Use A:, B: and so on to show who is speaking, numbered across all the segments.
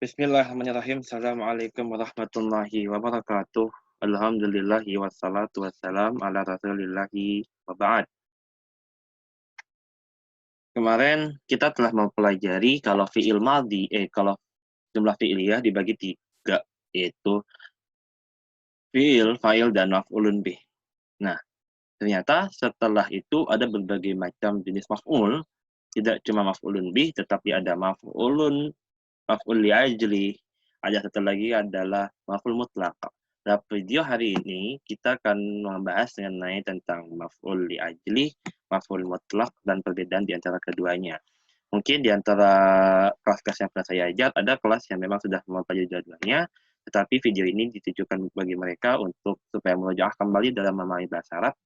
A: Bismillahirrahmanirrahim. Assalamualaikum warahmatullahi wabarakatuh. Alhamdulillahi wassalatu wassalam ala rasulillahi wa ba'd. Kemarin kita telah mempelajari kalau fi'il madhi, kalau jumlah fi'iliyah dibagi 3, yaitu fi'il, fa'il, dan maf'ulun bih. Nah, ternyata setelah itu ada berbagai macam jenis maf'ul, tidak cuma maf'ulun bih, tetapi ada maf'ul li ajli, ada satu lagi adalah maf'ul mutlaq. Dalam video hari ini kita akan membahas mengenai tentang maf'ul li ajli, maf'ul mutlaq, dan perbedaan di antara keduanya. Mungkin di antara kelas-kelas yang pernah saya ajar ada kelas yang memang sudah mempelajari dua-duanya, tetapi video ini ditujukan bagi mereka untuk supaya murojaah kembali dalam memahami bahasa Arab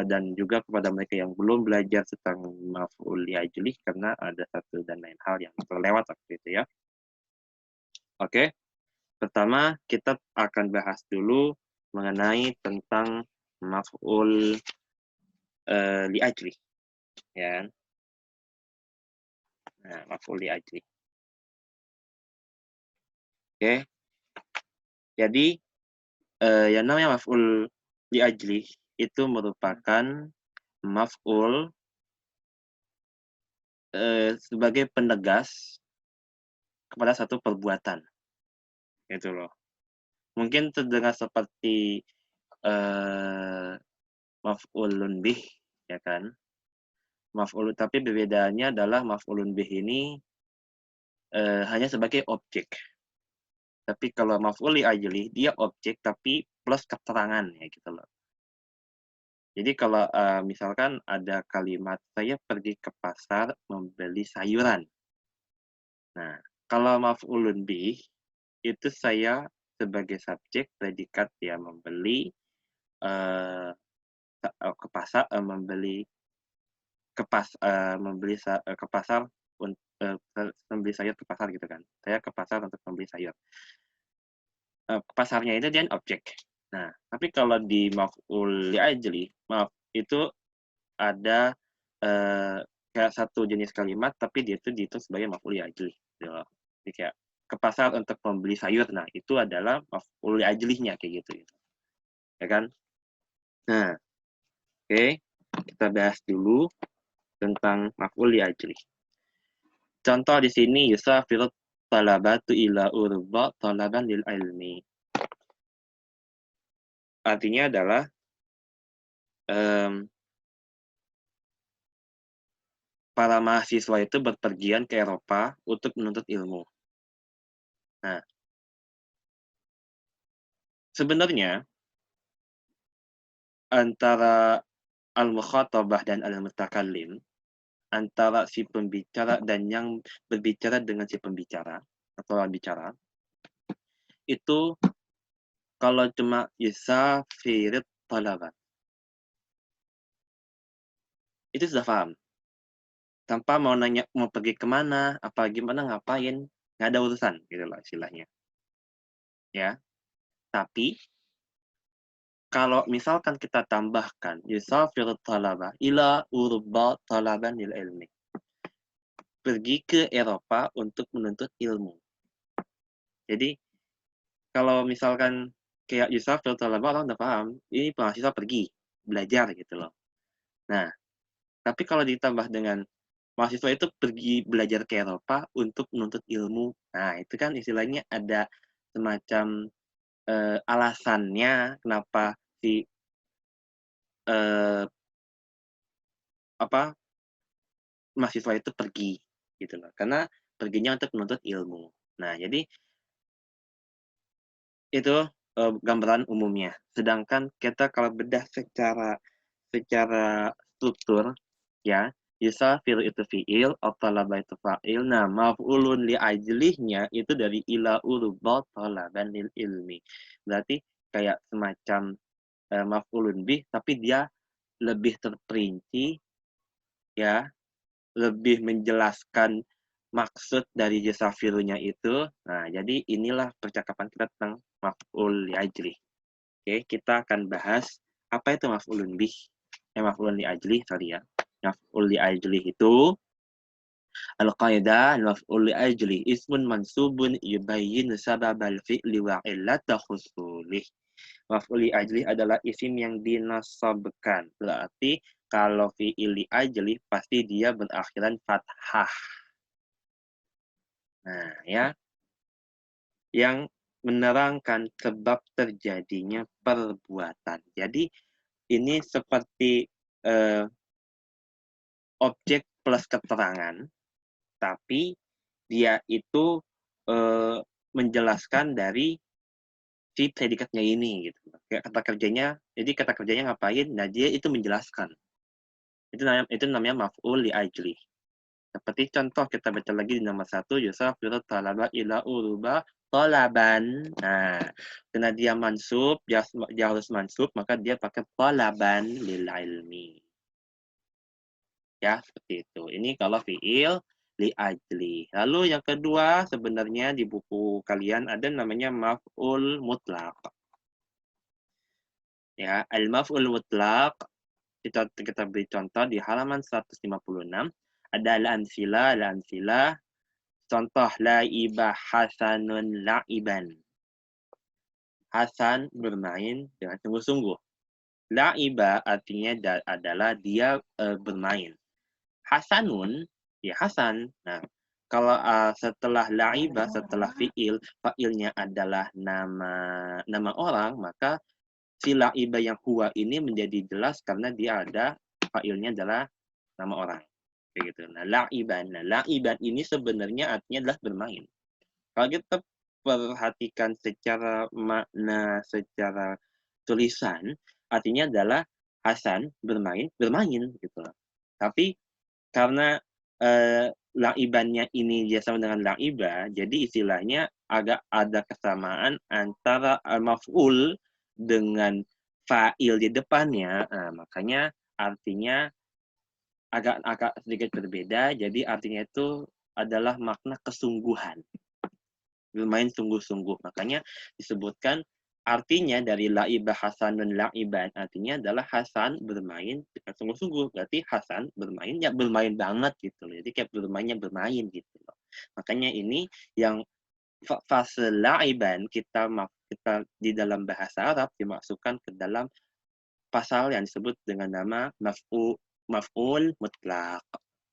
A: dan juga kepada mereka yang belum belajar tentang maf'ul li ajli karena ada satu dan lain hal yang terlewat waktu itu ya. Oke, pertama kita akan bahas dulu mengenai tentang maf'ul li ajli, ya. Nah, maf'ul li ajli. Oke, jadi yang namanya maf'ul li ajli itu merupakan maf'ul sebagai penegas kepada satu perbuatan, gitu loh. Mungkin terdengar seperti maf'ulun bih, ya kan? Tapi perbedaannya adalah maf'ulun bih ini hanya sebagai objek. Tapi kalau maf'ul li ajli, dia objek tapi plus keterangan, ya gitu loh. Jadi kalau misalkan ada kalimat, saya pergi ke pasar membeli sayuran. Nah, kalau maf'ulun bih, itu saya sebagai subjek predikat ya membeli ke pasar, membeli ke pasar membeli sayur ke pasar gitu kan. Saya ke pasar untuk membeli sayur. Pasarnya itu dia objek. Nah, tapi kalau di maf'ul li ajli, itu ada kayak satu jenis kalimat tapi dia itu dihitung sebagai maf'ul li ajli gitu loh. Jadi kayak ke pasar untuk membeli sayur. Nah, itu adalah maf'ul li ajlinya kayak gitu. Ya kan? Nah, oke. Kita bahas dulu tentang maf'ul li ajli. Contoh di sini yusafiru talabatu ila urba talaban lil ilmi. Artinya adalah para mahasiswa itu berpergian ke Eropa untuk menuntut ilmu. Nah, sebenarnya antara al-mukhatabah dan al-mutakallim, antara si pembicara dan yang berbicara dengan si pembicara atau lawan bicara, itu kalau cuma yusafirit talabat, itu sudah paham. Tanpa mau nanya mau pergi kemana, apa gimana, ngapain, nggak ada urusan gitu loh istilahnya. Ya, tapi kalau misalkan kita tambahkan yusafiru talaba ila urba talaban lil ilmi, pergi ke Eropa untuk menuntut ilmu. Jadi kalau misalkan kayak yusafir talaba, orang udah paham ini mahasiswa pergi belajar gitu loh. Nah, tapi kalau ditambah dengan mahasiswa itu pergi belajar ke Eropa untuk menuntut ilmu, nah itu kan istilahnya ada semacam alasannya kenapa si mahasiswa itu pergi gitu loh, karena perginya untuk menuntut ilmu. Nah, jadi itu gambaran umumnya. Sedangkan kita kalau bedah secara struktur ya, yusafir itu fiil, talaba itu fa'il. Nah, maf'ulun li ajlihnya itu dari ila urba talaban lil ilmi. Berarti kayak semacam maf'ulun bih tapi dia lebih terperinci ya, lebih menjelaskan maksud dari yusafirunya itu. Nah, jadi inilah percakapan kita tentang maf'ul li ajli. Oke, kita akan bahas apa itu maf'ulun bih. Maf'ulun li ajli, sorry ya. Maf'ul li ajli itu Al-qaidah maf'ul li ajli ismun mansubun yubayyin sababal fi'li wa illata husulih. Maf'ul li ajli adalah isim yang dinasabkan. Berarti kalau fi'il li ajli pasti dia berakhiran fathah. Nah, ya. Yang menerangkan sebab terjadinya perbuatan. Jadi ini seperti objek plus keterangan, tapi dia itu menjelaskan dari si predikatnya ini gitu. Kata kerjanya, jadi kata kerjanya ngapain? Nah, dia itu menjelaskan. Itu namanya maf'ul li ajli. Seperti contoh kita baca lagi di nomor 1, yusafiru talaba ila uruba talaban. Nah, karena dia mansub, dia harus mansub, maka dia pakai talaban lil ilmi. Ya, seperti itu. Ini kalau fi'il li ajli. Lalu yang kedua, sebenarnya di buku kalian ada namanya maf'ul mutlaq. Ya, al-maf'ul mutlaq kita beri contoh di halaman 156. Ada al-amsilah. Contoh la'iba hasanun la'iban. Hasan bermain dengan sungguh-sungguh. La'iba artinya adalah dia bermain. Hasanun, ya Hasan. Nah, kalau setelah la'iba, setelah fi'il, fa'ilnya adalah nama orang, maka si la'iba yang huwa ini menjadi jelas karena dia ada fa'ilnya adalah nama orang. Gitu. Nah, la'iban ini sebenarnya artinya adalah bermain. Kalau kita perhatikan secara makna, secara tulisan, artinya adalah Hasan bermain gitu. Tapi karena la'ibannya ini dia sama dengan la'iba, jadi istilahnya agak ada kesamaan antara maf'ul dengan fa'il di depannya. Nah, makanya artinya agak sedikit berbeda, jadi artinya itu adalah makna kesungguhan. Bermain sungguh-sungguh. Makanya disebutkan artinya dari la'iba hasanun la'iban, artinya adalah Hasan bermain dengan sungguh-sungguh. Berarti Hasan bermain, ya bermain banget gitu loh. Jadi kayak bermainnya bermain gitu loh. Makanya ini yang fase la'iban kita di dalam bahasa Arab dimasukkan ke dalam pasal yang disebut dengan nama maf'ul mutlaq.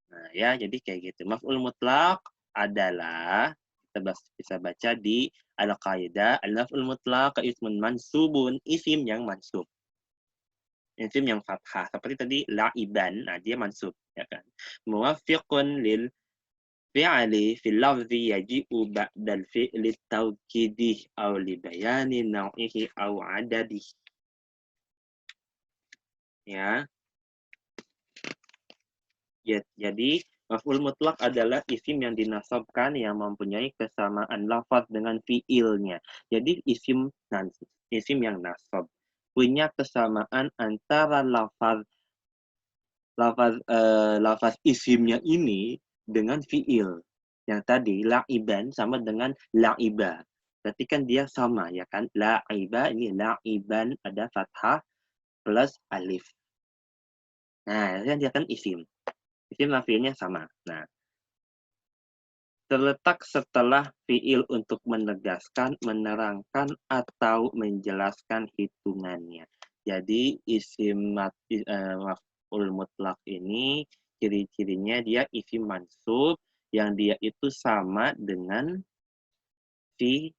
A: Nah, ya, jadi kayak gitu. Maf'ul mutlaq adalah kita bisa baca di al-qaidah al-maf'ul mutlaq ismun mansubun, isim yang mansub. Isim yang fathah. Seperti tadi la'iban, nah dia mansub, ya kan. Muwaffiqun lil fi'ali fil lafzi yaji'u ba'dal fi'li tawkidih aw li bayani naw'ihi aw adadih. Ya. Jadi maf'ul mutlak adalah isim yang dinasabkan yang mempunyai kesamaan lafaz dengan fiilnya. Jadi isim yang nasab punya kesamaan antara lafaz isimnya ini dengan fiil. Yang tadi la'iban sama dengan la'iba. Berarti kan dia sama ya kan? La'iba ini la'iban ada fathah plus alif. Nah, dia kan isim. Isim dan fiilnya sama. Nah, terletak setelah fiil untuk menegaskan, menerangkan, atau menjelaskan hitungannya. Jadi isim maf'ul mutlak ini ciri-cirinya dia isim mansub yang dia itu sama dengan si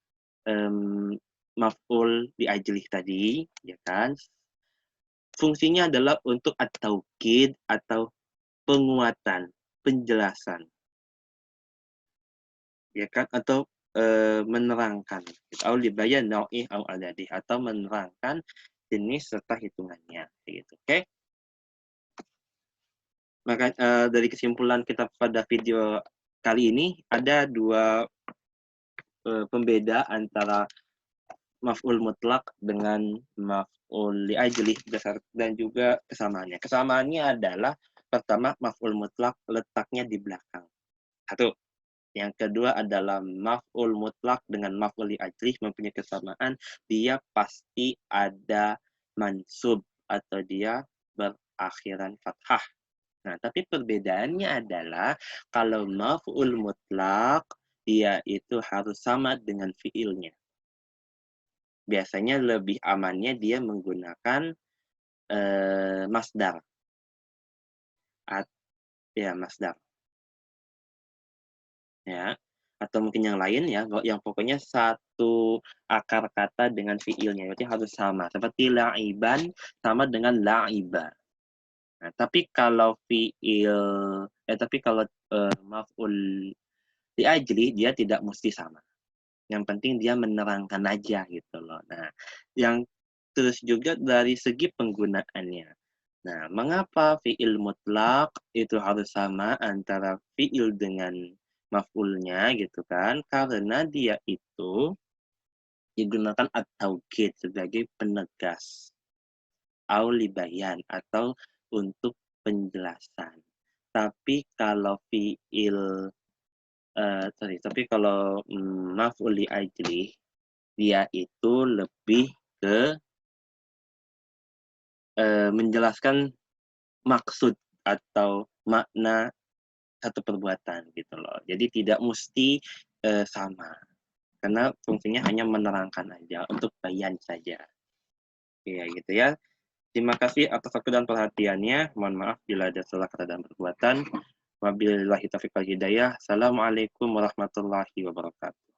A: maf'ul diajlih tadi, ya kan? Fungsinya adalah untuk at-taukid atau penguatan, penjelasan. Ya kan, atau menerangkan atau dibayan nau'i au adadi atau menerangkan jenis serta hitungannya gitu. Oke. Maka dari kesimpulan kita pada video kali ini ada dua pembeda antara maf'ul mutlak dengan maf'ul li ajlih dan juga kesamaannya. Kesamaannya adalah pertama maf'ul mutlak letaknya di belakang. Satu. Yang kedua adalah maf'ul mutlak dengan maf'ul li ajlih mempunyai kesamaan, dia pasti ada mansub atau dia berakhiran fathah. Nah, tapi perbedaannya adalah kalau maf'ul mutlak, dia itu harus sama dengan fiilnya. Biasanya lebih amannya dia menggunakan masdar. Ya, masdar. Ya, atau mungkin yang lain ya, yang pokoknya satu akar kata dengan fiilnya, berarti harus sama. Seperti la'iban sama dengan la'iba. Nah, tapi kalau maf'ul li'ajli, dia tidak mesti sama. Yang penting dia menerangkan aja gitu loh. Nah, yang terus juga dari segi penggunaannya. Nah, mengapa fi'il mutlak itu harus sama antara fi'il dengan maf'ulnya gitu kan? Karena dia itu digunakan at-taukid sebagai penegas, aulibayan atau untuk penjelasan. Tapi kalau tapi kalau maf'ul li ajli, dia itu lebih ke menjelaskan maksud atau makna satu perbuatan gitu loh. Jadi tidak mesti sama, karena fungsinya hanya menerangkan aja, untuk bayan saja. Iya gitu ya. Terima kasih atas waktu dan perhatiannya. Mohon maaf bila ada salah kata dan perbuatan. Wabillahi taufiq wal hidayah. Assalamualaikum warahmatullahi wabarakatuh.